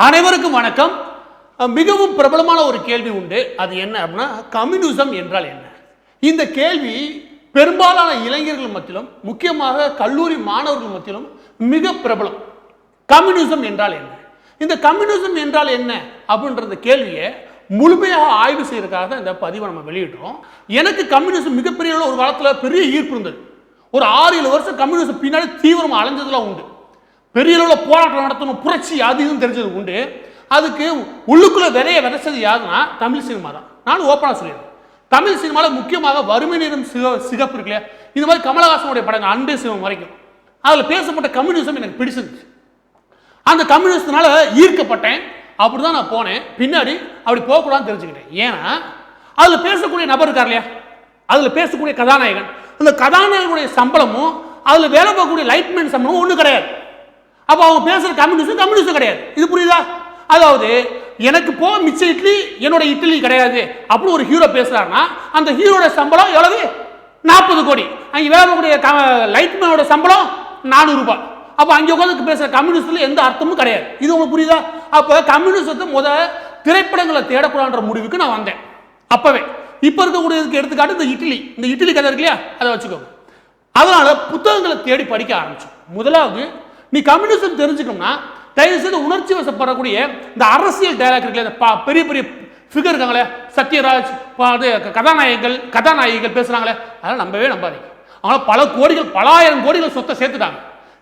அனைவருக்கும் வணக்கம். மிகவும் பிரபலமான ஒரு கேள்வி உண்டு. அது என்ன அப்படின்னா, கம்யூனிசம் என்றால் என்ன? இந்த கேள்வி பெரும்பாலான இளைஞர்கள் மத்தியிலும், முக்கியமாக கல்லூரி மாணவர்கள் மத்தியிலும் மிக பிரபலம். கம்யூனிசம் என்றால் என்ன? இந்த கம்யூனிசம் என்றால் என்ன அப்படின்ற கேள்வியை முழுமையாக ஆய்வு செய்யறதுக்காக இந்த பதிவை நம்ம வெளியிட்டோம். எனக்கு கம்யூனிசம் மிகப்பெரிய ஒரு காலத்தில் பெரிய ஈர்ப்பு இருந்தது. ஒரு 6-7 வருஷம் கம்யூனிசம் பின்னாடி தீவிரமாக அலைஞ்சதுலாம் உண்டு. பெரிய அளவில் போராட்டம் நடத்தணும், புரட்சி அது இதுன்னு தெரிஞ்சது உண்டு. அதுக்கு உள்ளுக்குள்ள விதைச்சது யாருன்னா தமிழ் சினிமா தான். நானும் ஓப்பனாக சொல்லிடுறேன். தமிழ் சினிமாவில் முக்கியமாக வறுமை நிறம் சிகப்பு இருக்கு இல்லையா, இந்த மாதிரி கமலஹாசனுடைய படங்கள் அன்பே சிவம் வரைக்கும் அதில் பேசப்பட்ட கம்யூனிசம் எனக்கு பிடிச்சிருந்துச்சு. அந்த கம்யூனிசத்தினால ஈர்க்கப்பட்டேன். அப்படி தான் நான் போனேன். பின்னாடி அப்படி போகக்கூடாதுன்னு தெரிஞ்சுக்கிட்டேன். ஏன்னா அதில் பேசக்கூடிய நபர் இருக்கார் இல்லையா, அதில் பேசக்கூடிய கதாநாயகன், அந்த கதாநாயகனுடைய சம்பளமும் அதில் வேலை பார்க்கக்கூடிய லைட்மேன் சம்பளமும் ஒன்றும் கிடையாது. அப்போ அவங்க பேசுகிற கம்யூனிசம் கிடையாது. இது புரியுதா? அதாவது எனக்கு போ மிச்ச இட்லி என்னோட இட்லி கிடையாது அப்படின்னு ஒரு ஹீரோ பேசுறாருன்னா அந்த ஹீரோட சம்பளம் எவ்வளவு? 40 கோடி. அங்கே வேலை பார்க்கக்கூடிய லைட்மேனோட சம்பளம் 400 ரூபாய். அப்போ அங்கே உட்காந்து பேசுகிற கம்யூனிஸ்ட்ல எந்த அர்த்தமும் கிடையாது. இது உங்களுக்கு புரியுதா? அப்போ கம்யூனிசத்தை திரைப்படங்களை தேடக்கூடாதுன்ற முடிவுக்கு நான் வந்தேன் அப்பவே. இப்போ இருக்கக்கூடியதுக்கு எடுத்துக்காட்டு இந்த இட்லி கதை இருக்கு இல்லையா, அதை வச்சுக்கோங்க. அதனால புத்தகங்களை தேடி படிக்க ஆரம்பிச்சோம். முதலாவது, நீ கம்யூனிசம் தெரிஞ்சுக்கணும்னா தயவு செய்து உணர்ச்சி வசப்படக்கூடிய இந்த அரசியல் டயலாக் இருக்குல்ல, பெரிய பெரிய ஃபிகர் இருக்காங்களே, சத்யராஜ், கதாநாயகிகள் பேசுறாங்களே, அதெல்லாம் நம்பாதீங்க. அவங்கள பல கோடிகள், பல ஆயிரம் கோடிகள் சொத்தை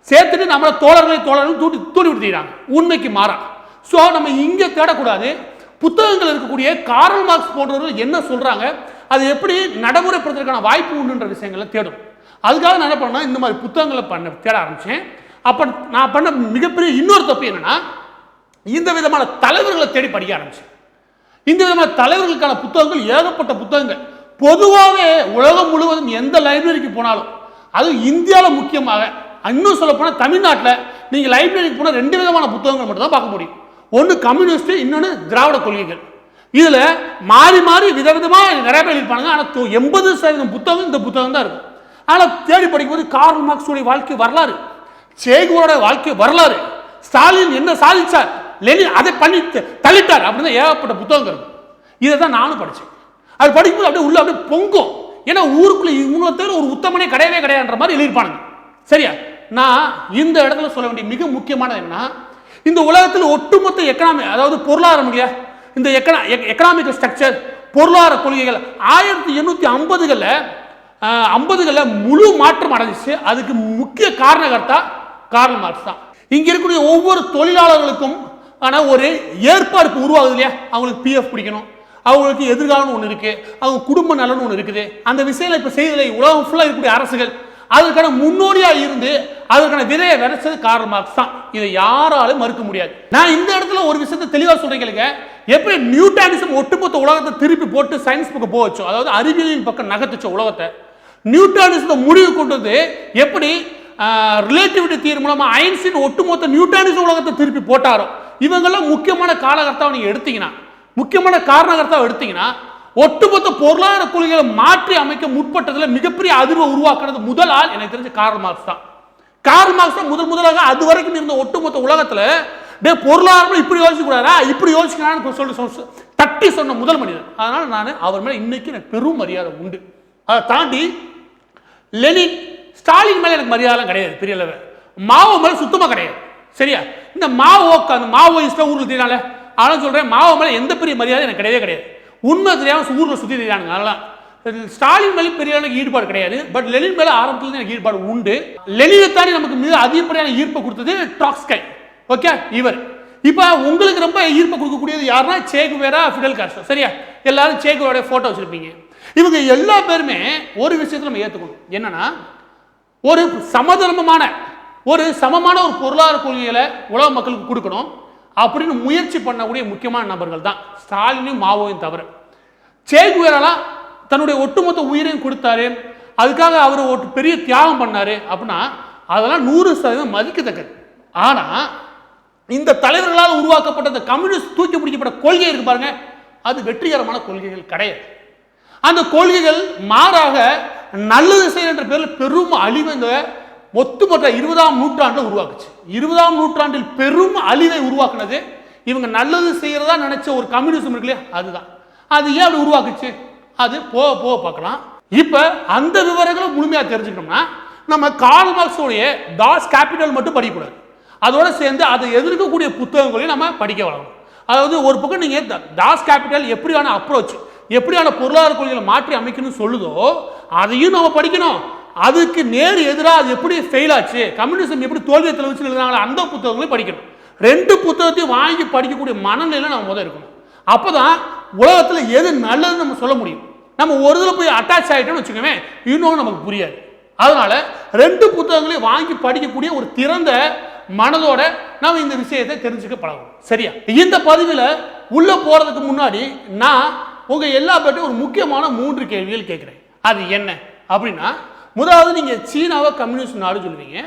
சேர்த்துட்டு நம்மளை தோழர்கள் தூண்டி விட்டுறாங்க. உண்மைக்கு மாறா. ஸோ நம்ம இங்கே தேடக்கூடாது. புத்தகங்கள் இருக்கக்கூடிய கார்ல் மார்க்ஸ் போன்றவர்கள் என்ன சொல்றாங்க, அது எப்படி நடைமுறைப்படுத்துறதுக்கான வாய்ப்பு உண்டுன்ற விஷயங்களை தேடும். அதுக்காக நான் என்ன பண்ணேன், இந்த மாதிரி புத்தகங்களை தேட ஆரம்பிச்சேன். அப்ப நான் பண்ண மிகப்பெரிய இன்னொரு தப்பு என்னன்னா, இந்த விதமான தலைவர்களை தேடி படிக்க ஆரம்பிச்சேன். இந்த விதமான தலைவர்களுக்கான புத்தகங்கள் ஏகப்பட்ட புத்தகங்கள். பொதுவாகவே உலகம் முழுவதும் எந்த லைப்ரரிக்கு போனாலும், அது இந்தியாவில் முக்கியமாக, இன்னும் சொல்ல போனால் தமிழ்நாட்டில் நீங்கள் லைப்ரரிக்கு போனால் 2 விதமான புத்தகங்கள் மட்டும் தான் பார்க்க முடியும். ஒன்று கம்யூனிஸ்ட், இன்னொன்று திராவிட கொள்கைகள். இதில் மாறி மாறி விதவிதமாக நிறைய பேர் இருப்பாங்க. ஆனால் 80% புத்தகம் இந்த புத்தகம் தான் இருக்கும். ஆனால் தேடி படிக்கும்போது கார்ல் மார்க்ஸுடைய வாழ்க்கை வரலாறு, சேகுவோட வாழ்க்கை வரலாறு, ஸ்டாலின் என்ன சாதிச்சார், லெனின் அதை பண்ணி தள்ளிட்டார் அப்படின்னு ஏகப்பட்ட புத்தகங்கள் இருக்கும். இதை தான் நானும் படித்தேன். அது படிக்கும்போது அப்படியே பொங்கும். ஏன்னா ஊருக்குள்ள இவங்களை தவிர ஒரு உத்தமனே கிடையவே கிடையாதுன்ற மாதிரி எழுதியிருப்பானுங்க. சரியா? நான் இந்த இடத்துல சொல்ல வேண்டிய மிக முக்கியமானது என்ன, இந்த உலகத்தில் ஒட்டுமொத்த எக்கனாமி, அதாவது பொருளாதாரம் இல்லையா, இந்த எக்கனாமிக்கல் ஸ்ட்ரக்சர், பொருளாதார கொள்கைகள் 1850களில் முழு மாற்றம் அடைஞ்சிச்சு. அதுக்கு முக்கிய காரணகர்த்தா கார்ல் மார்க்ஸ் தான். இங்க இருக்கக்கூடிய ஒவ்வொரு தொழிலாளர்களுக்கும் ஒரு ஏற்பாடு உருவாகுது இல்லையா, அவங்களுக்கு பிஎஃப் பிடிக்கணும், அவங்களுக்கு எதிர்காலம் ஒன்று இருக்கு, அவங்க குடும்ப நலன் ஒன்று இருக்குது. அந்த விஷயம் இப்ப செய்தலை உலகம் ஃபுல்லா இருக்கக்கூடிய அரசுகள் அதற்கான முன்னோடியா இருந்து அதற்கான விதையை விதைச்சது கார்ல் மார்க்ஸ் தான். இதை யாராலும் மறுக்க முடியாது. நான் இந்த இடத்துல ஒரு விஷயத்தை தெளிவா சொல்றேன். எப்படி நியூட்டானிசம் ஒட்டுமொத்த உலகத்தை திருப்பி போட்டு சயின்ஸ் பக்கம் போச்சோ, அதாவது அறிவியலின் பக்கம் நகர்த்துச்சோ உலகத்தை, நியூட்டானிசத்தை முடிவு கொண்டது எப்படி ரிலேட்டிவிட்டி தியரி மூலமா ஐன்ஸ்டீன் ஒட்டுமொத்த நியூட்டானிசம் உலகத்தை திருப்பி போட்டாரோ, இவங்கெல்லாம் முக்கியமான காலகர்த்தாவை நீங்க எடுத்தீங்கன்னா, முக்கியமான காரணகர்த்தாவை எடுத்தீங்கன்னா, ஒட்டுமொத்த பொருளாதார கொள்கைகளை மாற்றி அமைக்க முற்பட்டதில் மிகப்பெரிய அதிர்வை உருவாக்குறது முதல் ஆள் எனக்கு தெரிஞ்ச கார்ல் மார்க்ஸ் தான். கார்ல் மார்க்ஸ் தான் முதலாக அது வரைக்கும் இருந்த ஒட்டுமொத்த உலகத்துல பொருளாதாரம் இப்படி யோசிக்கூடாதா, இப்படி யோசிக்கிறான்னு சொல்லி தட்டி சொன்ன முதல் மனிதர். அதனால நான் அவர் மேல இன்னைக்கு எனக்கு பெரும் மரியாதை உண்டு. அதை தாண்டி லெனின், ஸ்டாலின் மேல எனக்கு மரியாதை கிடையாது பெரிய அளவு. மாவோ மேல சுத்தமா கிடையாது. சரியா? இந்த மாவோயிஸ்ட் ஊர்ல தெரியால, ஆனால் சொல்றேன், மாவோ மேல எந்த பெரிய மரியாதை எனக்கு கிடையாது. உண்மை தெரியாம ஊர்ல சுத்தி தெரியானுங்க. அதெல்லாம் ஸ்டாலின் மேல பெரிய அளவுக்கு ஈடுபாடு கிடையாது. பட் லெனின் மேல ஆரம்பத்துல எனக்கு ஈடுபாடு உண்டு. லெனினை தாண்டி நமக்கு மிக அதிகப்படியான ஈர்ப்பை கொடுத்தது ட்ராட்ஸ்கி. ஓகே, இவர். இப்ப உங்களுக்கு ரொம்ப ஈர்ப்பை கொடுக்கக்கூடியது யாருன்னா சேகுவேரா, ஃபிடல் காஸ்ட்ரோ. சரியா? எல்லாரும் சேகுவோட போட்டோ வச்சிருப்பீங்க. இவங்க எல்லா பேருமே ஒரு விஷயத்துல நம்ம ஏத்துக்கணும். என்னன்னா, ஒரு சமமான ஒரு பொருளாதார கொள்கைகளை உலக மக்களுக்கு கொடுக்கணும் அப்படின்னு முயற்சி பண்ணக்கூடிய முக்கியமான நபர்கள் தான் ஸ்டாலினும் மாவோயும் தவிர. சேகுவேராலாம் தன்னுடைய ஒட்டுமொத்த உயிரையும் கொடுத்தாரு, அதுக்காக அவர் ஒரு பெரிய தியாகம் பண்ணாரு அப்படின்னா அதெல்லாம் 100% மதிக்கத்தக்கது. ஆனா இந்த தலைவர்களால் உருவாக்கப்பட்ட இந்த கம்யூனிஸ்ட் தூக்கி பிடிக்கப்பட்ட கொள்கை இருக்கு பாருங்க, அது வெற்றிகரமான கொள்கைகள் கிடையாது. அந்த கொள்கைகள் மாறாக நல்லது செய்ய என்ற பேரில் பெரும் அழிவை இந்த ஒட்டுமொத்த 20ஆம் நூற்றாண்டில் உருவாக்குச்சு. 20ஆம் நூற்றாண்டில் பெரும் அழிவை உருவாக்குனது இவங்க நல்லது செய்யறதா நினைச்ச ஒரு கம்யூனிசம் இருக்கு இல்லையா, அதுதான். அது ஏன் அப்படி உருவாக்குச்சு, அது போக போக பார்க்கலாம். இப்ப அந்த விவரங்களை முழுமையா தெரிஞ்சுக்கணும்னா நம்ம கார்ல் மார்க்ஸோடைய டாஸ் கேபிட்டல் மட்டும் படிக்கக்கூடாது, அதோட சேர்ந்து அதை எதிர்க்கக்கூடிய புத்தகங்களையும் நம்ம படிக்க வளரணும். அதாவது ஒரு பக்கம் நீங்க டாஸ் கேபிட்டல் எப்படியான அப்ரோச், எப்படியான பொருளாதார கொள்கைகளை மாற்றி அமைக்கணும்னு சொல்லுதோ அதையும் நம்ம படிக்கணும். அதுக்கு நேர் எதிராக அது எப்படி ஃபெயில் ஆச்சு, கம்யூனிசம் எப்படி தோல்வியை தழுவிச்சு எழுதுறாங்களோ அந்த புத்தகங்களையும் படிக்கணும். ரெண்டு புத்தகத்தையும் வாங்கி படிக்கக்கூடிய மனநிலையில நம்ம முதல் இருக்கணும். அப்பதான் உலகத்துல எது நல்லதுன்னு நம்ம சொல்ல முடியும். நம்ம ஒரு இதில் போய் அட்டாச் ஆகிட்டோம்னு வச்சுக்கோமே, இன்னொன்று நமக்கு புரியாது. அதனால ரெண்டு புத்தகங்களையும் வாங்கி படிக்கக்கூடிய ஒரு திறந்த மனதோட நம்ம இந்த விஷயத்தை தெரிஞ்சுக்க பழகணும். சரியா? இந்த பதிவில் உள்ள போறதுக்கு முன்னாடி நான் உங்க எல்லா பற்றியும் ஒரு முக்கியமான 3 கேள்விகள் கேட்கிறேன். அது என்ன அப்படின்னா, முதலாவது நீங்க சீனாவை கம்யூனிஸ்ட் நாடு சொல்லுவீங்க,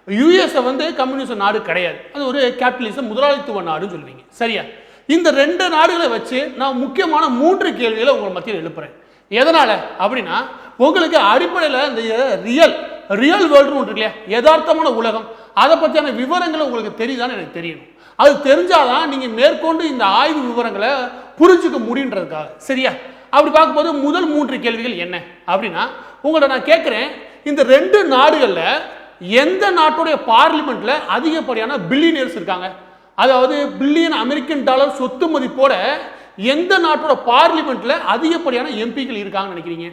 யுஎஸ் வந்து கம்யூனிஸ்ட் நாடு கிடையாது, அது ஒரு கேபிட்டலிசம் முதலாளித்துவ நாடுன்னு சொல்லுவீங்க. சரியா? இந்த 2 நாடுகளை வச்சு நான் முக்கியமான 3 கேள்விகளை உங்க மத்தியில் எழுப்புறேன். எதனால அப்படின்னா, உங்களுக்கு அடிப்படையில் இந்த ரியல் வேர்ல்டு ஒன்று இல்லையா, யதார்த்தமான உலகம், அதை பற்றியான விவரங்களை உங்களுக்கு தெரியுதான்னு எனக்கு தெரியணும். அது தெரிஞ்சாதான் நீங்க மேற்கொண்டு இந்த ஆய்வு விவரங்களை புரிஞ்சுக்க முடியுன்றதுக்காக. சரியா? அப்படி பார்க்கும்போது முதல் 3 கேள்விகள் என்ன அப்படின்னா, உங்கள்ட்ட நான் கேட்கிறேன், இந்த 2 நாடுகளில் எந்த நாட்டுடைய பார்லிமெண்ட்ல அதிகப்படியான பில்லியனர்ஸ் இருக்காங்க, அதாவது பில்லியன் அமெரிக்கன் டாலர் சொத்து மதிப்போட எந்த நாட்டோட பார்லிமெண்ட்ல அதிகப்படியான எம்பிக்கள் இருக்காங்கன்னு நினைக்கிறீங்க?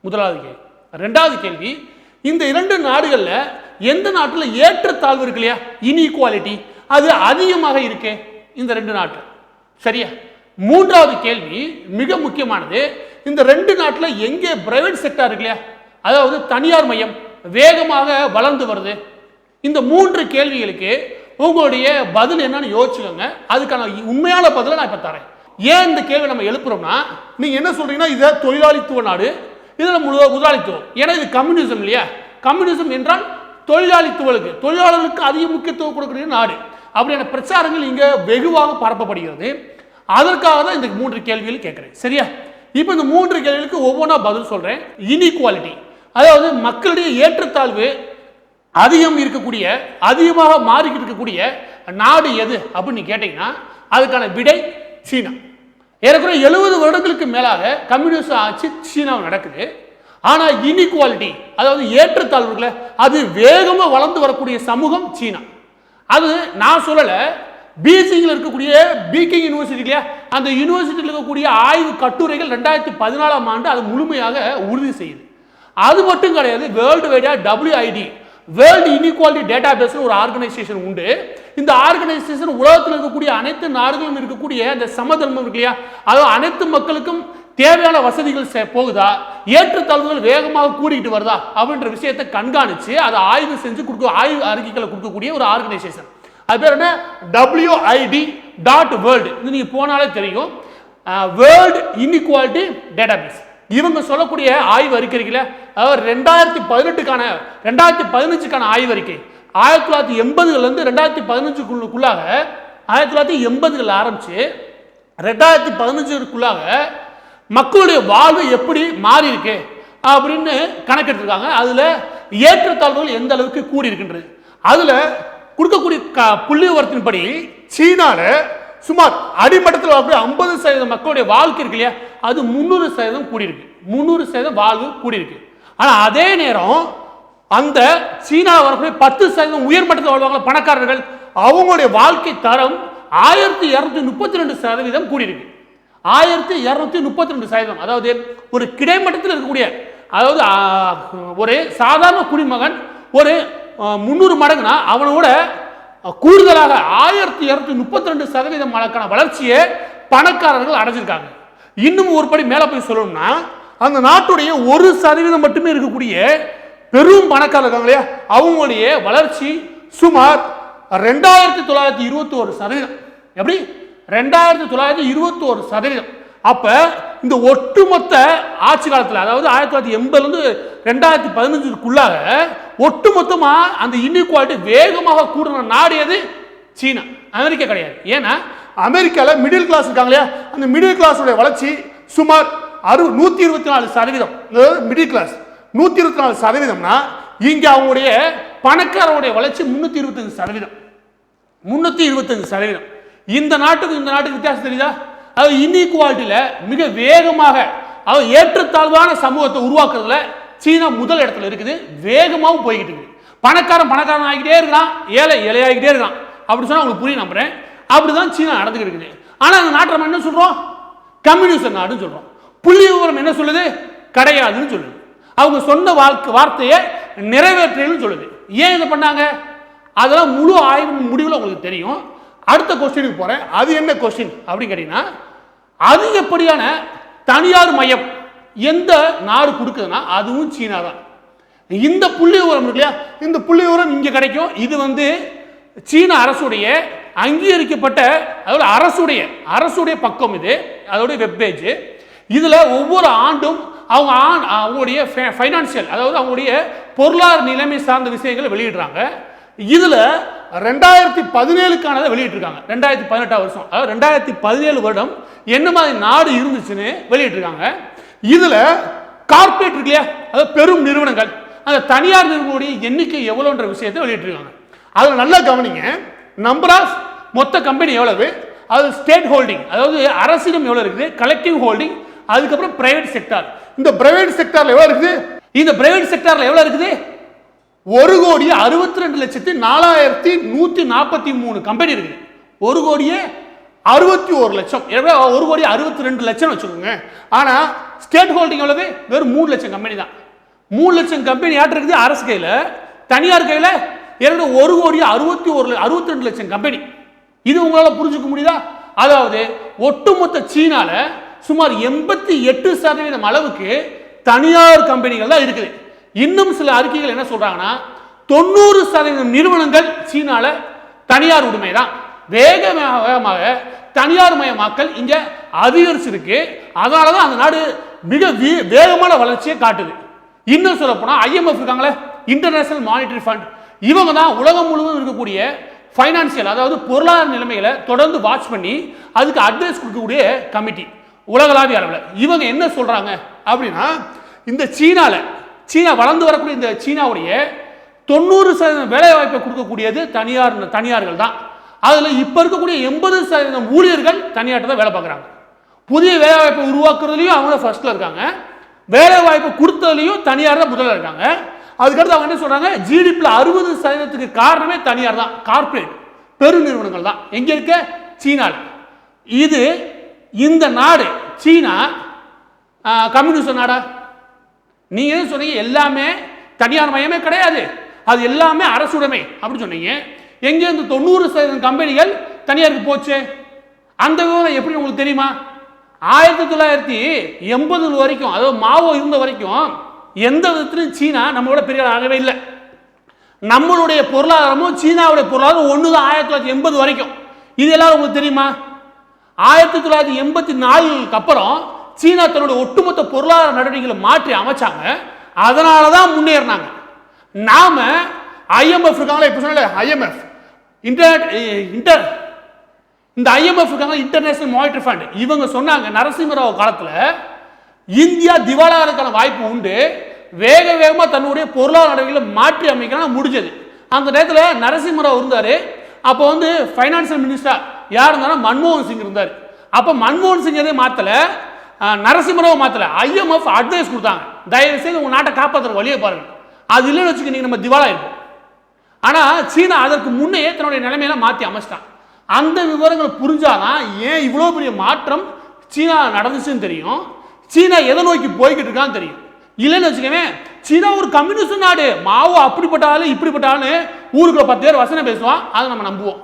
முதலாவது கேள்வி. ரெண்டாவது கேள்வி, இந்த 2 நாடுகள்ல எந்த நாட்டுல ஏற்றத்தாழ்வு இருக்கு இல்லையா, இன்இக்வாலிட்டி, அது அதிகமாக இருக்கு இந்த 2 நாட்டு. சரியா? மூன்றாவது கேள்வி மிக முக்கியமானது, இந்த 2 நாட்டுல எங்கே பிரைவேட் செக்டார் இருக்கு இல்லையா, அதாவது தனியார் மையம் வேகமாக வளர்ந்து வருது. இந்த 3 கேள்விகளுக்கு உங்களுடைய பதில் என்னன்னு யோசிச்சுக்கோங்க. அதுக்கான உண்மையான பதிலை நான் இப்ப தரேன். ஏன் இந்த கேள்வி நம்ம எழுப்புறோம்னா, நீங்க என்ன சொல்றீங்கன்னா இது தொழிலாளித்துவ நாடு, இதுல முதலாளித்துவம், ஏன்னா இது கம்யூனிசம் இல்லையா, கம்யூனிசம் என்றால் தொழிலாளர்களுக்கு அதிக முக்கியத்துவம் கொடுக்கக்கூடிய நாடு, அப்படியான பிரச்சாரங்கள் இங்க வெகுவாக பரப்பப்படுகிறது. அதற்காக தான் இந்த 3 கேள்விகள் கேட்கிறேன். சரியா? இப்போ இந்த 3 கேள்விகளுக்கு ஒவ்வொன்றா பதில் சொல்றேன். இன்இக்வாலிட்டி, அதாவது மக்களுடைய ஏற்றத்தாழ்வு அதிகமாக மாறிக்கிட்டு இருக்கக்கூடிய நாடு எது அப்படின்னு கேட்டீங்கன்னா அதுக்கான விடை சீனா. ஏறக்குறைய 70 வருடங்களுக்கு மேலாக கம்யூனிஸ்ட் ஆட்சி சீனாவில் நடக்குது. ஆனா இன்இக்வாலிட்டி, அதாவது ஏற்றத்தாழ்வுகளை அது வேகமாக வளர்ந்து வரக்கூடிய சமூகம் சீனா. அது நான் சொல்லல, பீஜிங்கில் இருக்கக்கூடிய பீக்கிங் யூனிவர்சிட்டி இல்லையா, அந்த யூனிவர்சிட்டியில் இருக்கக்கூடிய ஆய்வு கட்டுரைகள் 2014ஆம் ஆண்டு அது முழுமையாக உறுதி செய்யுது. அது மட்டும் கிடையாது, வேர்ல்டு வைடா WID, world inequality database ஒரு ஆர்கனைசேஷன் உண்டு. இந்த ஆர்கனைசேஷன் உலகத்தில் இருக்கக்கூடிய அனைத்து நாடுகளும் இருக்கக்கூடிய அந்த சமதர்மம் இருக்கு இல்லையா, அதாவது அனைத்து மக்களுக்கும் தேவையான வசதிகள் போகுதா, ஏற்றத்தாழ்வுகள் வேகமாக கூடிக்கிட்டு வருதா அப்படின்ற விஷயத்தை கண்காணிச்சு அதை ஆய்வு செஞ்சு ஆய்வு அறிக்கைகளை கொடுக்கக்கூடிய ஒரு ஆர்கனைசேஷன். அது பேர் என்ன, WID.world. இது நீங்க போனாலே தெரியும், வேர்ல்டு இன்இக்வாலிட்டி டேட்டாபேஸ். இவங்க சொல்லக்கூடிய ஆய்வு அறிக்கைகளை, அதாவது 2015க்கான ஆய்வு அறிக்கை 1980ல இருந்து 2015க்குள்ளாக 1980கள் ஆரம்பிச்சு 2015க்குள்ளாக மக்களுடைய வாழ்வு எப்படி மாறி இருக்கு அப்படின்னு கணக்கெடுத்திருக்காங்க. அதுல ஏற்றத்தாழ்வுகள் எந்த அளவுக்கு கூடி இருக்கின்றது, அதுல கொடுக்கக்கூடிய புள்ளி விவரத்தின்படி சீனால சுமார் அடிமட்டத்தில் 50% மக்களுடைய வாழ்க்கை இருக்கு இல்லையா, அது 300% கூடியிருக்கு. 300% வாழ்வு கூடியிருக்கு. ஆனா அதே நேரம் அந்த சீனா வரக்கூடிய 10% உயர்மட்டத்தில் வாழ்வாங்க பணக்காரர்கள், அவங்களுடைய வாழ்க்கை தரம் 1232% கூடியிருக்கு. 1232%, அதாவது ஒரு கிடைமட்டத்தில் இருக்கக்கூடிய, அதாவது ஒரு சாதாரண குடிமகன் ஒரு 300 மடங்குனா அவனோட கூடுதலாக 1232% வளர்ச்சியை பணக்காரர்கள் அடைஞ்சிருக்காங்க. இன்னும் ஒரு படி மேல போய் சொல்லணும்னா, அந்த நாட்டுடைய 1% மட்டுமே இருக்கக்கூடிய பெரும் பணக்காரர்கள் இருக்காங்க இல்லையா, அவங்களுடைய வளர்ச்சி சுமார் 2921%. எப்படி? 2921%. அப்ப இந்த ஒட்டுமொத்த ஆட்சி காலத்தில், அதாவது 1980 இருந்து 2015க்குள்ளாக ஒட்டுமொத்தமா அந்த இன்இக்வாலிட்டி வேகமாக கூடுன நாடு எது? சீனா, அமெரிக்கா கிடையாது. ஏன்னா அமெரிக்கால மிடில் கிளாஸ் இருக்காங்க இல்லையா, அந்த மிடில் கிளாஸ் வளர்ச்சி சுமார் 124%. Middle class 124%. இங்க அவங்களுடைய பணக்காரருடைய வளர்ச்சி 325%. இந்த நாட்டுக்கு வித்தியாசம் தெரியுதா? அது இன்இக்வாலிட்டியில மிக வேகமாக ஏற்றத்தாழ்வான சமூகத்தை உருவாக்குறதுல சீனா முதல் இடத்துல இருக்குது. வேகமாகவும் போய்கிட்டு இருக்கு. பணக்காரன் ஆகிட்டே இருக்கான், ஏழை ஏழையாகிட்டே இருக்கான். அப்படி சொன்னா உங்களுக்கு புரியும் நம்புறேன். அப்படிதான் சீனா நடந்துகிட்டு இருக்குது. ஆனா அந்த நாட்டை நம்ம என்ன சொல்றோம்? கம்யூனிஸ்ட் நாடுன்னு சொல்றோம். புள்ளி விவரம் என்ன சொல்லுது? கிடையாதுன்னு சொல்லுது. அவங்க சொன்ன வார்த்தையை நிறைவேற்றன்னு சொல்லுது. ஏன் இதை பண்ணாங்க? அதெல்லாம் முழு ஆய்வு முடிவில் உங்களுக்கு தெரியும். அடுத்த கொஸ்டினுக்கு போறேன். அது என்ன கொஸ்டின் அப்படின்னு கேட்டீங்கன்னா, அதிகப்படியான தனியார் மையம் எந்த நாடு கொடுக்குதுன்னா அதுவும் சீனா தான். இந்த புள்ளி விவரம் இருக்கு இல்லையா, இந்த புள்ளி விவரம் இங்க கிடைக்கும். இது சீன அரசுடைய அங்கீகரிக்கப்பட்ட அரசுடைய பக்கம். இது அதோடைய வெப்பேஜ். இதுல ஒவ்வொரு ஆண்டும் அவங்களுடைய ஃபைனான்சியல், அதாவது அவங்களுடைய பொருளாதார நிலைமை சார்ந்த விஷயங்களை வெளியிடுறாங்க. இதுல 2017க்கானதை வெளியிட்டிருக்காங்க. 2018 வருஷம், அதாவது 2017 வருடம் என்ன மாதிரி நாடு இருந்துச்சுன்னு வெளியிட்டிருக்காங்க. இதுல கார்பரேட் இருக்கு இல்லையா, அதாவது பெரும் நிறுவனங்கள், அந்த தனியார் நிறுவனங்களுடைய எண்ணிக்கை எவ்வளவுன்ற விஷயத்தை வெளியிட்டிருக்காங்க. அதுல நல்லா கவனிங்க. நம்பர் ஆஃப் மொத்த கம்பெனி எவ்வளவு, அது ஸ்டேட் ஹோல்டிங், அதாவது அரசிடம் எவ்வளவு இருக்குது, கலெக்டிவ் ஹோல்டிங், அதுக்கப்புறம் பிரைவேட் செக்டார். இந்த பிரைவேட் செக்டார்ல எவ்வளவு இருக்குது? இந்த பிரைவேட் செக்டார்ல எவ்வளவு இருக்குது? 1,62,04,143 கம்பெனி இருக்குது. 1,61,00,000, 1,62,00,000 வச்சுக்கோங்க. ஆனா ஸ்டேட் ஹோல்டிங் எவ்வளவு? வெறும் 3 லட்சம் கம்பெனி தான். 3 லட்சம் கம்பெனி யார்ட்ட இருக்குது? அரசு கையில. தனியார் கையில 1,62,00,000 கம்பெனி. இது உங்களால புரிஞ்சுக்க முடியுதா? அதாவது ஒட்டுமொத்த சீனால சுமார் 88% அளவுக்கு தனியார் கம்பெனிகள் தான் இருக்குது. இன்னும் சில அறிக்கைகள் என்ன சொல்றாங்கன்னா 90% நிறுவனங்கள் சீனால தனியார் உடைமை தான். வேகமாக தனியார் மயமாக்கல் இங்க அதிகரிச்சிருக்கு. அதனாலதான் அந்த நாடு மிக வேகமான வளர்ச்சியை காட்டுது. இன்னும் சொல்ல போனா IMF இருக்காங்களே, இன்டர்நேஷனல் மானிட்டரி ஃபண்ட், இவங்க தான் உலகம் முழுவதும் இருக்கக்கூடிய ஃபைனான்சியல், அதாவது பொருளாதார நிலைமைகளை தொடர்ந்து வாட்ச் பண்ணி அதுக்கு அட்வைஸ் கொடுக்கக்கூடிய கமிட்டி உலகளாவிய அளவில். இவங்க என்ன சொல்றாங்க அப்படின்னா, இந்த சீனா வளர்ந்து வரக்கூடிய இந்த சீனாவுடைய 90% வேலை வாய்ப்பை கொடுக்கக்கூடியது தனியார்கள் தான். அதுல இப்ப இருக்கக்கூடிய 80% ஊழியர்கள் தனியார்ட்ட தான் வேலை பார்க்குறாங்க. புதிய வேலை வாய்ப்பை உருவாக்குறதுலையும் அவங்க ஃபர்ஸ்ட்ல இருக்காங்க. வேலை வாய்ப்பு கொடுத்ததுலையும் தனியார் தான் முதல்ல இருக்காங்க. அதுக்கடுத்து அவங்க என்ன சொல்றாங்க, ஜிடிபியில் 60% காரணமே தனியார் தான், கார்பரேட் பெருநிறுவனங்கள் தான். எங்க இருக்க? சீனால. இந்த நாடு சீனா கம்யூனிஸ்ட் நாடா? நீங்க எது சொன்னீங்க? எல்லாமே தனியார் மயமே கிடையாது, அது எல்லாமே அரசுடைமை அப்படின்னு சொன்னீங்க. எங்க இந்த 90% கம்பெனிகள் தனியாருக்கு போச்சு? அந்த விவரம் எப்படி உங்களுக்கு தெரியுமா? 1980 வரைக்கும், அதாவது மாவோ இருந்த வரைக்கும் எந்த விதத்திலும் சீனா நம்மளோட பெரிய ஆகவே இல்லை. நம்மளுடைய பொருளாதாரமும் சீனாவுடைய பொருளாதாரம் ஒண்ணுதான் 1980 வரைக்கும். இது எல்லாம் உங்களுக்கு தெரியுமா? 1984க்கு அப்புறம் சீனா தன்னுடைய ஒட்டுமொத்த பொருளாதார நடவடிக்கைகளை மாற்றி அமைச்சாங்க. அதனாலதான் முன்னேறினாங்க. நாம IMF இருக்காங்களா, இப்ப சொன்ன IMF இந்த IMF இருக்காங்க, இன்டர்நேஷனல் மானிட்டரி ஃபண்ட், இவங்க சொன்னாங்க நரசிம்மராவ் காலத்துல இந்தியா திவாலாகிறதுக்கான வாய்ப்பு உண்டு, வேகமா தன்னுடைய பொருளாதார நடவடிக்கைகளை மாற்றி அமைக்க முடிஞ்சது. அந்த நேரத்தில் நரசிம்மராவ் இருந்தாரு. அப்போ ஃபைனான்சியல் மினிஸ்டர் யார் இருந்தாலும் மன்மோகன் சிங் இருந்தார். அப்போ மன்மோகன் சிங் எதையும் மாத்தல, நரசிம்மராவ் மாத்தல, IMF அட்வைஸ் கொடுத்தாங்க, தயவு செய்து உங்க நாட்டை காப்பாற்றுற வழியை பாருங்க, அது இல்லைன்னு வச்சுக்க நீங்க நம்ம திவாலா இருப்போம். ஆனா சீனா அதற்கு முன்னே தன்னுடைய நிலைமையெல்லாம் மாற்றி அமைச்சிட்டான். அந்த விவரங்களை புரிஞ்சாதான் ஏன் இவ்வளவு பெரிய மாற்றம் சீனா நடந்துச்சுன்னு தெரியும், சீனா எதை நோக்கி போய்கிட்டு இருக்கான்னு தெரியும். இல்லைன்னு வச்சுக்கவே, சீனா ஒரு கம்யூனிஸ்ட் நாடு, மாவோ அப்படிப்பட்டாலும் இப்படிப்பட்டாலும் ஊருக்குள்ள 10 பேர் வசனம் பேசுவான், அதை நம்ம நம்புவோம்.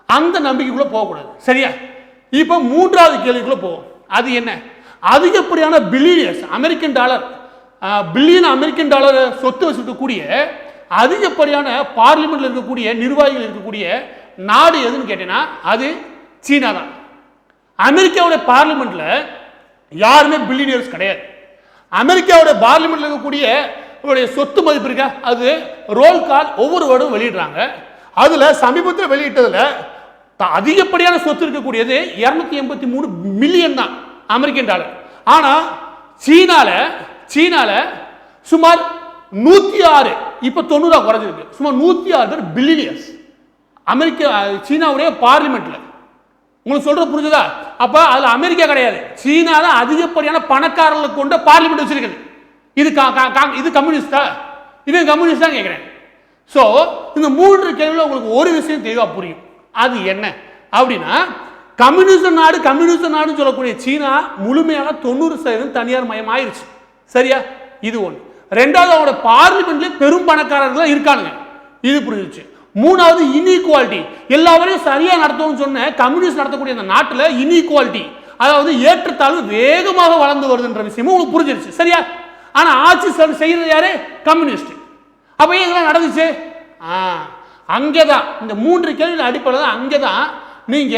அந்த நம்பிக்கைக்குள்ள போகக்கூடாது. சரியா? இப்ப 3வது கேள்விக்குள்ள போவோம். அது என்ன? அதிகப்படியான billions American dollar, billion American dollar சொத்து வச்சிருக்கக்கூடிய அதிகப்படியான பார்லிமெண்ட்ல இருக்கக்கூடிய நிர்வாகிகள் இருக்கக்கூடிய நாடு எதுன்னு கேட்டீங்கன்னா அது சீனா தான். அமெரிக்காவுடைய பார்லிமெண்ட்ல யாருமே பில்லியனியர்ஸ் கிடையாது. அமெரிக்காவுடைய பார்லிமெண்ட்ல இருக்கக்கூடிய சொத்து மதிப்பு இருக்க, அது ரோல் கால் ஒவ்வொரு வருடம் வெளியிடுறாங்க. அதுல சமீபத்தில் வெளியிட்டதுல அதிகப்படியான சொத்து இருக்கக்கூடியது 283 மில்லியன் தான் அமெரிக்கன் டாலர். ஆனா சீனால சுமார் 106, இப்ப 90 குறைஞ்சிருக்கு, சுமார் 106 பேர் பில்லியனியர்ஸ் சீனாவுடைய பார்லிமெண்ட்ல. உங்களுக்கு சொல்ற புரிஞ்சுதா? அப்ப அதுல அமெரிக்கா கிடையாது, சீனா தான் அதிகப்படியான பணக்காரர்களை கொண்ட பார்லிமெண்ட் வச்சிருக்குது. இது கம்யூனிஸ்டா? இவன் கம்யூனிஸ்டா கேட்கிறேன். சோ இந்த மூன்று கேள்வியில உங்களுக்கு ஒரு விஷயம் தெளிவா புரியும். அது என்ன அப்படின்னா, கம்யூனிஸ்ட் நாடுன்னு சொல்லக்கூடிய சீனா முழுமையாக 90% தனியார் மயம் ஆயிருச்சு. சரியா? இது ஒன்று. ரெண்டாவது, அவங்களோட பார்லிமெண்ட்ல பெரும் பணக்காரர்கள் இருக்கானுங்க. இது புரிஞ்சிச்சு. மூணாவது, இன்இக்வாலிட்டி. எல்லாரையும் சரியா நடத்தணும்னு சொன்ன கம்யூனிஸ்ட் நடத்தக்கூடிய அந்த நாட்டில் இன்இக்வாலிட்டி, அதாவது ஏற்றத்தாழ்வு வேகமாக வளர்ந்து வருதுன்ற விஷயமும் உங்களுக்கு புரிஞ்சிருச்சு. சரியா? ஆனா ஆட்சி செய்யறது யாரு? கம்யூனிஸ்ட். அப்ப இதெல்லாம் நடந்துச்சு. அங்கேதான் இந்த மூன்று கேள்வி அடிப்படையில் தான் அங்கேதான் நீங்க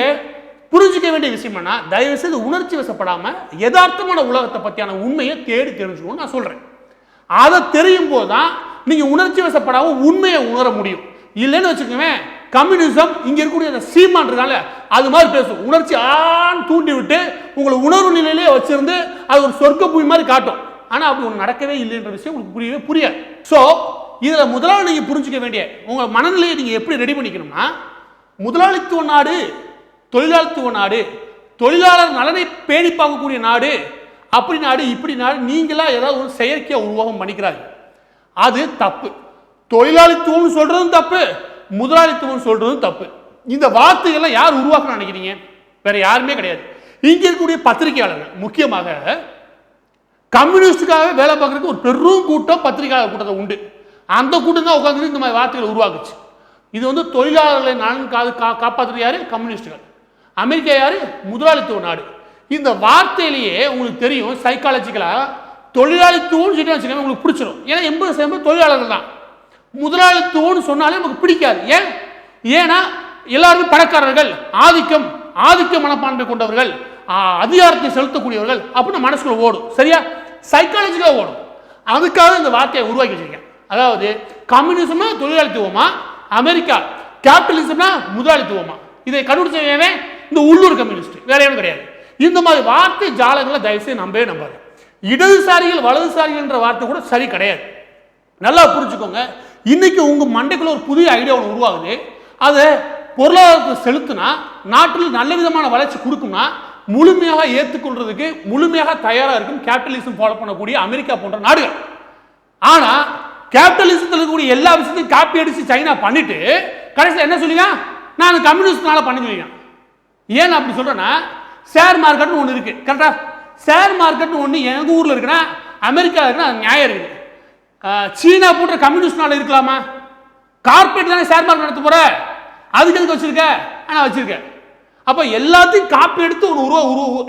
புரிஞ்சுக்க வேண்டிய விஷயம் என்ன, தயவு செய்து உணர்ச்சி வசப்படாம யதார்த்தமான உலகத்தை பத்தியான உண்மையை தேடி தெரிஞ்சுக்கணும்னு நான் சொல்றேன். அதை தெரியும் போதுதான் நீங்க உணர்ச்சி வசப்படாம உண்மையை உணர முடியும். இல்லைன்னு வச்சுக்கோங்க, கம்யூனிசம் இங்க இருக்கக்கூடிய சீமான் இருக்காங்க அது மாதிரி பேசும். உணர்ச்சி தூண்டி விட்டு உங்களை உணர்வு நிலையிலே வச்சிருந்து அது ஒரு சொர்க்க பூமி மாதிரி காட்டும். ஆனா அப்படி ஒன்று நடக்கவே இல்லைன்ற விஷயம் உங்களுக்கு புரியவே புரியாது. சோ இதுல முதலாவது நீங்க புரிஞ்சுக்க வேண்டிய உங்க மனநிலையை நீங்க எப்படி ரெடி பண்ணிக்கணும்னா, முதலாளித்துவ நாடு, தொழிலாளித்துவ நாடு, தொழிலாளர் நலனை பேணி பார்க்கக்கூடிய நாடு, அப்படி நாடு இப்படி நாடு நீங்களா ஏதாவது ஒரு செயற்கையா உருவாகம் பண்ணிக்கிறாங்க. அது தப்பு. தொழிலாளித்துவம் சொல்றதும் தப்பு, முதலாளித்துவம் சொல்றதும் தப்பு. இந்த வார்த்தைகள்லாம் யார் உருவாக்கணும்னு நினைக்கிறீங்க? வேற யாருமே கிடையாது. இங்க இருக்கக்கூடிய பத்திரிகையாளர்கள், முக்கியமாக கம்யூனிஸ்டுக்காக வேலை பார்க்கறதுக்கு ஒரு பெரும் கூட்டம் பத்திரிகையாளர் கூட்டத்தை உண்டு. அந்த கூட்டம் தான் உட்காந்து இந்த மாதிரி வார்த்தைகள் உருவாக்குச்சு. இது தொழிலாளர்களை நலன் காப்பாற்றுறது யாரு? கம்யூனிஸ்டுகள். அமெரிக்கா யாரு? முதலாளித்துவ நாடு. இந்த வார்த்தையிலேயே உங்களுக்கு தெரியும் சைக்காலஜிக்கலா தொழிலாளித்துவம் உங்களுக்கு பிடிச்சிடும். ஏன்னா 80% தொழிலாளர்கள் தான். முதலாளித்துவம் சொன்னாலே நமக்கு பிடிக்காது. ஏன்னா எல்லாருமே பணக்காரர்கள், ஆதிக்க மனப்பான்மை கொண்டவர்கள், அதிகாரத்தை செலுத்தக்கூடியவர்கள் அப்படின்னு மனசுக்குள்ள ஓடும். சரியா? சைக்காலஜிக்கா ஓடும். அதுக்காக இந்த வார்த்தையை உருவாக்கி வச்சிருக்கேன். அதாவது கம்யூனிசம்னா தொழிலாளித்துவமா, அமெரிக்கா கேபிட்டலிசம்னா முதலாளித்துவமா, இதை கண்டுபிடிச்சவே இந்த உள்ளூர் கம்யூனிஸ்ட், வேற எதுவும் கிடையாது. இந்த மாதிரி வார்த்தை ஜாலங்களை தயவுசெய்து நம்பவே நம்பாது. இடதுசாரிகள் வலதுசாரிகள் என்ற வார்த்தை கூட சரி கிடையாது. நல்லா புரிஞ்சுக்கோங்க. இன்னைக்கு உங்க மண்டைக்குள்ள ஒரு புதிய ஐடியா ஒன்று உருவாகுது. அதை பொருளாதாரத்தை செலுத்தினா நாட்டில் நல்ல விதமான வளர்ச்சி கொடுக்கும்னா முழுமையாக ஏற்றுக்கொள்றதுக்கு முழுமையாக தயாரா இருக்கும் கேபிட்டலிசம் ஃபாலோ பண்ணக்கூடிய அமெரிக்கா போன்ற நாடுகள். ஆனா கேபிட்டலிசத்தில் இருக்கக்கூடிய எல்லா விஷயத்தையும் காப்பி அடிச்சு சைனா பண்ணிட்டு கடைசியில் என்ன சொல்லுங்க, நான் கம்யூனிஸ்ட்னால பண்ணி சொல்லுங்க. ஏன் அப்படி சொல்றேன்னா, ஷேர் மார்க்கெட்னு ஒன்று இருக்கு. கரெக்டா? ஷேர் மார்க்கெட்னு ஒன்று எங்க ஊர்ல இருக்குன்னா அமெரிக்கா இருக்குன்னா அது நியாயம் இருக்குது. சீனா போன்ற கம்யூனிஸ்ட்னால இருக்கலாமா? கார்பரேட் தானே ஷேர் மார்க்கெட் நடத்த போற, அதுக்கு எதுக்கு வச்சிருக்க? ஆனா வச்சிருக்க. அப்ப எல்லாத்தையும் காப்பி எடுத்து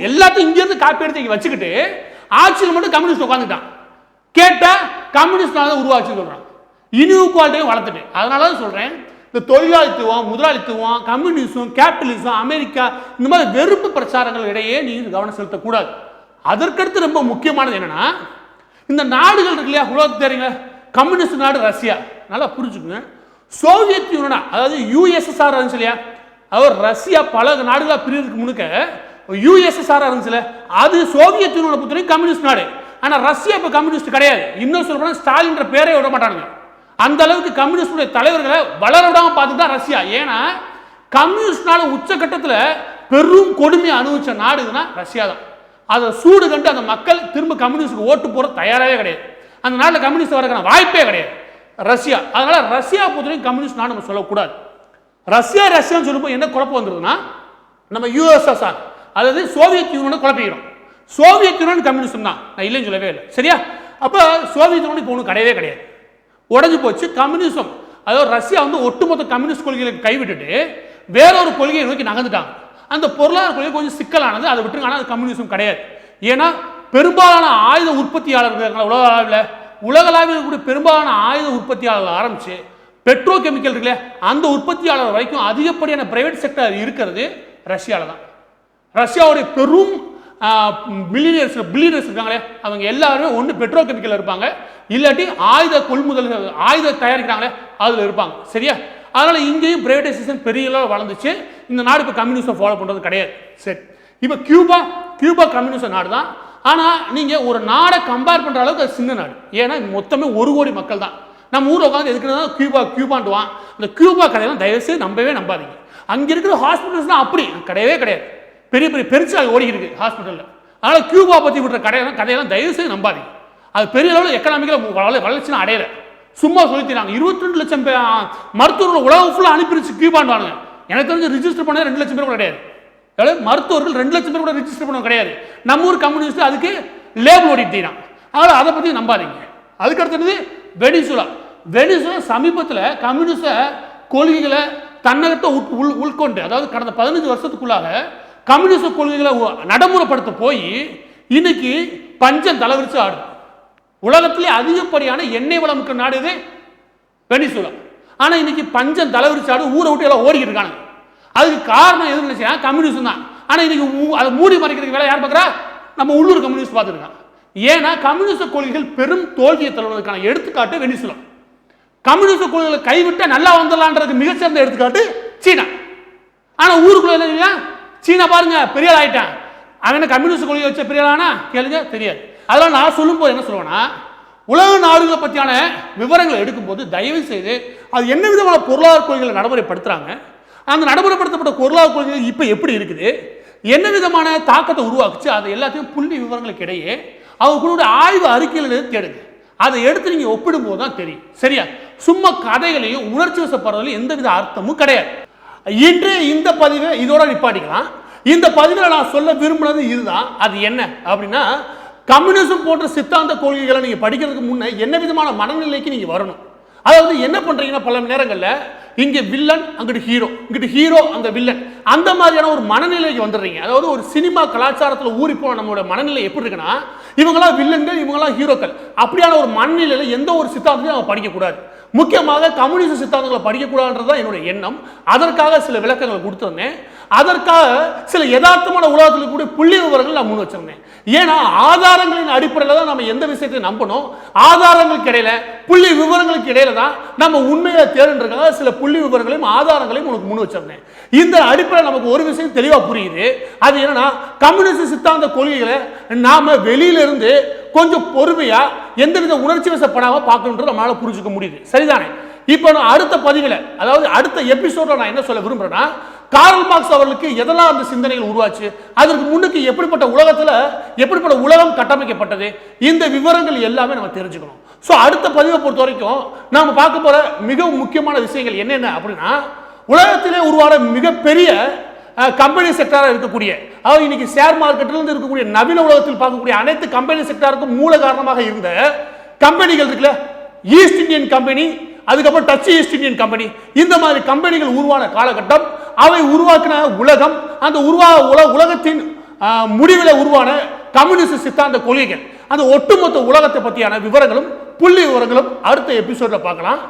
எல்லாத்தையும் இங்க இருந்து காப்பி எடுத்து இங்க வச்சுக்கிட்டு ஆட்சியில் மட்டும் கம்யூனிஸ்ட் உட்காந்துட்டான். கேட்டா கம்யூனிஸ்ட்னால உருவாச்சு சொல்றான். இன்இக்வாலிட்டியை வளர்த்துட்டு. அதனால சொல்றேன், இந்த தொழிலாளித்துவம், முதலாளித்துவம், கம்யூனிசம், கேபிட்டலிசம், அமெரிக்கா இந்த மாதிரி வெறுப்பு பிரச்சாரங்கள் இடையே நீங்க கவனம் செலுத்தக்கூடாது. அதற்கடுத்து ரொம்ப முக்கியமானது என்னன்னா, இந்த நாடுகள் இருக்கு இல்லையா, உலகத்துக்கு தெரியுங்க, கம்யூனிஸ்ட் நாடு ரஷ்யா. நல்லா புரிஞ்சுக்கோங்க. சோவியத் யூனியனா, அதாவது யுஎஸ்எஸ்ஆர் இருந்துச்சு இல்லையா, அவர் ரஷ்யா பல நாடுகளா பிரிவுக்கு முன்னுக்க யுஎஸ்எஸ்ஆர் இருந்துச்சுல, அது சோவியத் யூனியனை பொறுத்தவரைக்கும் கம்யூனிஸ்ட் நாடு. ஆனா ரஷ்யா இப்ப கம்யூனிஸ்ட் கிடையாது. இன்னும் சொல்ல போனா ஸ்டாலின் பேரை விட மாட்டானுங்க. அந்த அளவுக்கு கம்யூனிஸ்டுடைய தலைவர்களை வளர விடாம பார்த்துட்டு தான் ரஷ்யா. ஏன்னா கம்யூனிஸ்ட்னால உச்சகட்டத்தில் பெரும் கொடுமையை அனுபவிச்ச நாடுன்னா ரஷ்யா தான். அதை சூடு கண்டு அந்த மக்கள் திரும்ப கம்யூனிஸ்டுக்கு ஓட்டு போற தயாராகவே கிடையாது. அந்த நாட்டில் கம்யூனிஸ்ட் வரக்கான வாய்ப்பே கிடையாது ரஷ்யா. அதனால ரஷ்யா பொறுத்தவரைக்கும் கம்யூனிஸ்ட் நாடு நம்ம சொல்லக்கூடாது. ரஷ்யான்னு சொல்லும்போது என்ன குழப்பம் வந்துருதுன்னா, நம்ம யுஎஸ்எஸ்ஆர் அதாவது சோவியத் யூனியனை குழப்பிக்கிறோம். சோவியத் யூனியன் கம்யூனிஸ்ட் தான், நான் இல்லைன்னு சொல்லவே இல்லை. சரியா? அப்ப சோவியத் யூனியன் இப்போ ஒன்றும் கிடையவே கிடையாது, உடஞ்சு போச்சு. கம்யூனிசம் அதாவது ரஷ்யா ஒட்டுமொத்த கம்யூனிஸ்ட் கொள்கைகளை கைவிட்டுட்டு வேற ஒரு கொள்கையை நோக்கி நகர்ந்துட்டாங்க. அந்த பொருளாதார கொள்கை கொஞ்சம் சிக்கலானது, அதை விட்டுருங்க. ஆனால் அது கம்யூனிசம் கிடையாது. ஏன்னா பெரும்பாலான ஆயுத உற்பத்தியாளர்கள் உலகளாவில் இருக்கக்கூடிய பெரும்பாலான ஆயுத உற்பத்தியாளர்கள் ஆரம்பிச்சு பெட்ரோ கெமிக்கல் இருக்குல்ல, அந்த உற்பத்தியாளர் வரைக்கும் அதிகப்படியான பிரைவேட் செக்டர் இருக்கிறது ரஷ்யாவில் தான். ரஷ்யாவுடைய பெரும் பில்லியனர்ஸ் இருக்காங்களே, அவங்க எல்லாருமே ஒன்று பெட்ரோ கெமிக்கல் இருப்பாங்க, இல்லாட்டி ஆயுத கொள்முதல் ஆயுத தயாரிக்கிறாங்களே அதில் இருப்பாங்க. சரியா? அதனால இங்கேயும் பிரைவேடைசேஷன் பெரிய அளவில் வளர்ந்துச்சு. இந்த நாடு இப்போ கம்யூனிஸ்டம் ஃபாலோ பண்ணுறது கிடையாது. சரி, இப்போ கியூபா கம்யூனிஸ்ட் நாடு தான். ஆனால் நீங்கள் ஒரு நாடை கம்பேர் பண்ணுற அளவுக்கு அது சின்ன நாடு. ஏன்னா மொத்தமே 1 கோடி மக்கள் தான். நம்ம ஊரில் உட்காந்து எதுக்குன்னா கியூபான்ட்டுவான். அந்த கியூபா கதையெல்லாம் தயவுசெய்து நம்பவே நம்பாதீங்க. அங்கே இருக்கிற ஹாஸ்பிட்டல்ஸ் தான் அப்படி கிடையவே கிடையாது. பெரிய பெரிய பெருசாக ஓடிக்கிட்டு இருக்கு ஹாஸ்பிட்டலில். அதனால் கியூபா பற்றி விடுற கதையெல்லாம் தயவு செய்து நம்பாதீங்க. அது பெரிய அளவில் எக்கனாமிக்கில் வளர்ச்சினா அடையலை. சும்மா சொல்லித்தராங்க. 22 லட்சம் மருத்துவர்கள் உலகம் ஃபுல்லாக அனுப்பிடுச்சு கியூபான்வாங்க. எனக்கு தெரிஞ்சு ரிஜிஸ்டர் பண்ண 2 லட்சம் பேர் கூட கிடையாது. மருத்துவர்கள் 2 லட்சம் பேர் கூட ரிஜிஸ்டர் பண்ண கிடையாது. நம்ம ஊர் கம்யூனிஸ்ட் அதுக்கு லேபிள் ஓடிட்டான். அதனால் அதை பற்றி நம்பாதீங்க. அதுக்கு அடுத்தது வெனிசுலா. வெனிசுலா சமீபத்தில் கம்யூனிஸ்ட கொள்கைகளை தன்னகத்தை உள்கொண்டு, அதாவது கடந்த 15 வருஷத்துக்குள்ளாக கம்யூனிஸ்ட கொள்கைகளை நடைமுறைப்படுத்த போய் இன்னைக்கு பஞ்சம் தலைவிரிச்சு ஆடுது. உலகத்திலே அதிகப்படியான எண்ணெய் வளம் நாடு இது வெனிசுலா. ஆனால் இன்னைக்கு பஞ்சம் தலைவிரிச்சு ஆடு, ஊரை விட்டு எல்லாம் ஓடிக்கிட்டு இருக்காங்க. அதுக்கு காரணம் எதுன்னு நினைச்சா கம்யூனிஸ்ட் தான். ஆனால் இன்னைக்கு அதை மூடி மறைக்கிறதுக்கு வேலை யார் பார்க்குறா? நம்ம உள்ளூர் கம்யூனிஸ்ட் பார்த்துருக்காங்க. ஏன்னா கம்யூனிஸ்ட் கொள்கைகள் பெரும் தோல்வியை தருவதற்கான எடுத்துக்காட்டு வெனிசுலா. கம்யூனிஸ்ட் கொள்கைகளை கைவிட்ட நல்லா வந்துடலான்றதுக்கு மிகச்சிறந்த எடுத்துக்காட்டு சீனா. ஆனால் ஊருக்குள்ள இல்லையா சீனா பாருங்க பெரிய ஆள் ஆயிட்டான். அவன் கம்யூனிஸ்ட் கொள்கை வச்ச பெரிய ஆளானா கேளுங்க தெரியாது. அதெல்லாம் நான் சொல்லும் போது என்ன சொல்லுவேன்னா, உலக நாடுகளை பற்றியான விவரங்களை எடுக்கும்போது தயவு செய்து அது என்ன விதமான பொருளாதார கொள்கைகளை நடைமுறைப்படுத்துறாங்க, அந்த நடைமுறைப்படுத்தப்பட்ட பொருளாதார கொள்கைகள் இப்போ எப்படி இருக்குது, என்ன விதமான தாக்கத்தை உருவாக்குச்சு, அது எல்லாத்தையும் புள்ளி விவரங்களுக்கு இடையே அவங்களுடைய ஆய்வு அறிக்கையில் தேடுங்க. அதை எடுத்து நீங்க ஒப்பிடும்போது தான் தெரியும். சரியா? சும்மா கதைகளையும் உணர்ச்சி வசப்படுறதுல எந்தவித அர்த்தமும் கிடையாது. இன்று இந்த பதிவை இதோட நிப்பாட்டிக்கலாம். இந்த பதிவில் நான் சொல்ல விரும்புனது இதுதான். அது என்ன அப்படின்னா, கம்யூனிசம் போன்ற சித்தாந்த கொள்கைகளை நீங்க படிக்கிறதுக்கு முன்னே என்ன விதமான மனநிலைக்கு நீங்க வரணும். அதாவது என்ன பண்றீங்கன்னா, பல நேரங்களில் இங்க வில்லன் அங்கிட்டு ஹீரோ, இங்கிட்டு ஹீரோ அங்க வில்லன், அந்த மாதிரியான ஒரு மனநிலைக்கு வந்துடுறீங்க. அதாவது ஒரு சினிமா கலாச்சாரத்தில் ஊறி போன நம்மளோட மனநிலை எப்படி இருக்குன்னா, இவங்களாம் வில்லன்கள், இவங்களாம் ஹீரோக்கள், அப்படியான ஒரு மனநிலையில எந்த ஒரு சித்தாந்தத்தையும் அவங்க படிக்கக்கூடாது. முக்கியமாக கம்யூனிஸ்ட் சித்தாந்தங்களை படிக்கக்கூடாதுன்றதுதான் என்னுடைய எண்ணம். அதற்காக சில விளக்கங்களை கொடுத்துருந்தேன். அதற்காக சில யதார்த்தமான உலகத்தில் கூட புள்ளி விவரங்கள் நான் முன் வச்சிருந்தேன். ஏன்னா ஆதாரங்களின் அடிப்படையில் தான் நம்ம எந்த விஷயத்தை நம்பணும், ஆதாரங்களுக்கு இடையில புள்ளி விவரங்களுக்கு இடையில தான் நம்ம உண்மையை தேடுன்றதுக்காக சில புள்ளி விவரங்களையும் ஆதாரங்களையும் உனக்கு முன் வச்சிருந்தேன். இந்த அடிப்படையில் நமக்கு ஒரு விஷயம் தெளிவா புரியுது. அது என்னன்னா, கம்யூனிஸ்ட் சித்தாந்த கொள்கைகளை நாம வெளியிலிருந்து கொஞ்சம் பொறுமையா எந்தவித உணர்ச்சி வசப்படாம பார்க்கணுன்றது நம்மளால புரிஞ்சுக்க முடியுது. சரிதானே? இப்போ நான் அடுத்த பதிவில், அதாவது அடுத்த எபிசோட நான் என்ன சொல்ல விரும்புறேன்னா, கார்ல் மார்க்ஸ் அவர்களுக்கு எதெல்லாம் அந்த சிந்தனைகள் உருவாச்சு, அதற்கு முன்னுக்கு எப்படிப்பட்ட உலகத்துல எப்படிப்பட்ட உலகம் கட்டமைக்கப்பட்டது, இந்த விவரங்கள் எல்லாமே நம்ம தெரிஞ்சுக்கணும். ஸோ அடுத்த பதிவை பொறுத்த வரைக்கும் நாம பார்க்க போற மிகவும் முக்கியமான விஷயங்கள் என்னென்ன அப்படின்னா, உலகத்திலே உருவான மிகப்பெரிய கம்பெனி செக்டாரா இருக்கக்கூடிய, அதாவது இன்னைக்கு ஷேர் மார்க்கெட்ல இருந்து இருக்கக்கூடிய நவீன உலகத்தில் பார்க்கக்கூடிய அனைத்து கம்பெனி செக்டாருக்கும் மூல காரணமாக இருந்த கம்பெனிகள் இருக்குல்ல, ஈஸ்ட் இந்தியன் கம்பெனி, அதுக்கப்புறம் டச் ஈஸ்ட் இந்தியன் கம்பெனி, இந்த மாதிரி கம்பெனிகள் உருவான காலகட்டம், அவை உருவாக்கின உலகம், அந்த உலகத்தின் முடிவில் உருவான கம்யூனிஸ்ட் சித்தாந்த கொள்கைகள், அந்த ஒட்டுமொத்த உலகத்தை பற்றியான விவரங்களும் புள்ளி விவரங்களும் அடுத்த எபிசோட்ல பார்க்கலாம்.